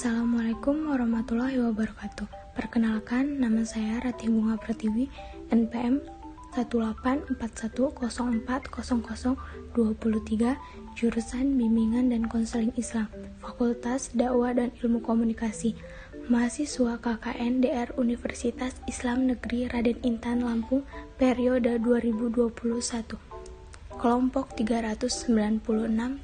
Assalamualaikum warahmatullahi wabarakatuh. Perkenalkan, nama saya Ratih Bunga Pratiwi, NPM 18440400023, jurusan Bimbingan dan Konseling Islam, Fakultas Dakwah dan Ilmu Komunikasi, mahasiswa KKN DR Universitas Islam Negeri Raden Intan Lampung, periode 2021. Kelompok 396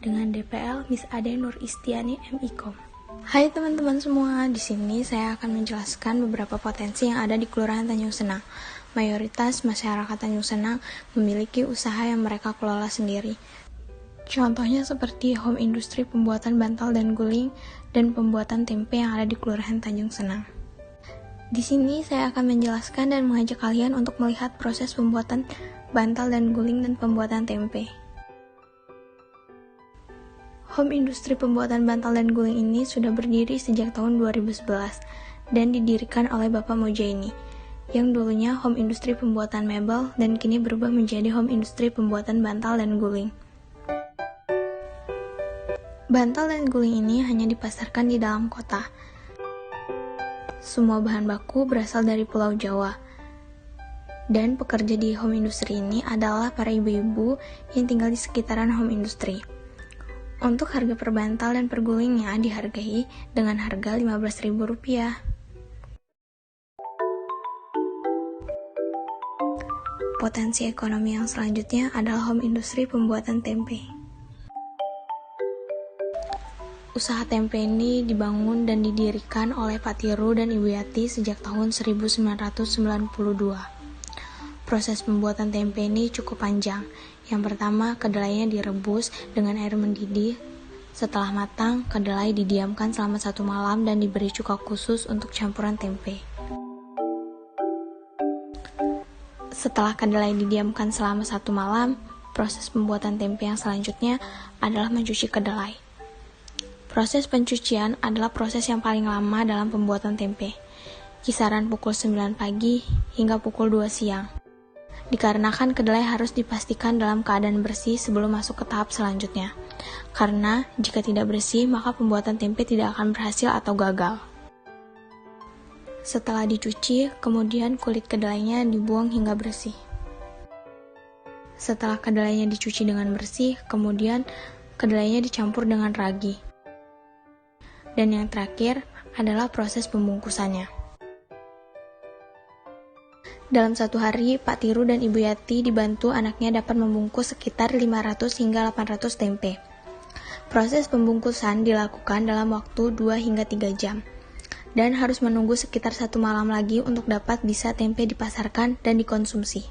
dengan DPL Miss Ade Nur Istiani MIKOM. Hai teman-teman semua, di sini saya akan menjelaskan beberapa potensi yang ada di Kelurahan Tanjung Senang. Mayoritas masyarakat Tanjung Senang memiliki usaha yang mereka kelola sendiri. Contohnya seperti home industri pembuatan bantal dan guling dan pembuatan tempe yang ada di Kelurahan Tanjung Senang. Di sini saya akan menjelaskan dan mengajak kalian untuk melihat proses pembuatan bantal dan guling dan pembuatan tempe. Home industri pembuatan bantal dan guling ini sudah berdiri sejak tahun 2011 dan didirikan oleh Bapak Mojaini, yang dulunya home industri pembuatan mebel dan kini berubah menjadi home industri pembuatan bantal dan guling. Bantal dan guling ini hanya dipasarkan di dalam kota. Semua bahan baku berasal dari Pulau Jawa. Dan pekerja di home industri ini adalah para ibu-ibu yang tinggal di sekitaran home industri. Untuk harga per bantal dan per gulingnya dihargai dengan harga Rp15.000. Potensi ekonomi yang selanjutnya adalah home industri pembuatan tempe. Usaha tempe ini dibangun dan didirikan oleh Pak Tiru dan Ibu Yati sejak tahun 1992. Proses pembuatan tempe ini cukup panjang. Yang pertama, kedelainya direbus dengan air mendidih. Setelah matang, kedelai didiamkan selama 1 malam dan diberi cuka khusus untuk campuran tempe. Setelah kedelai didiamkan selama 1 malam, proses pembuatan tempe yang selanjutnya adalah mencuci kedelai. Proses pencucian adalah proses yang paling lama dalam pembuatan tempe, kisaran pukul 9 pagi hingga pukul 2 siang. Dikarenakan kedelai harus dipastikan dalam keadaan bersih sebelum masuk ke tahap selanjutnya. Karena jika tidak bersih, maka pembuatan tempe tidak akan berhasil atau gagal. Setelah dicuci, kemudian kulit kedelainya dibuang hingga bersih. Setelah kedelainya dicuci dengan bersih, kemudian kedelainya dicampur dengan ragi. Dan yang terakhir adalah proses pembungkusannya. Dalam 1 hari, Pak Tiru dan Ibu Yati dibantu anaknya dapat membungkus sekitar 500 hingga 800 tempe. Proses pembungkusan dilakukan dalam waktu 2 hingga 3 jam, dan harus menunggu sekitar 1 malam lagi untuk dapat bisa tempe dipasarkan dan dikonsumsi.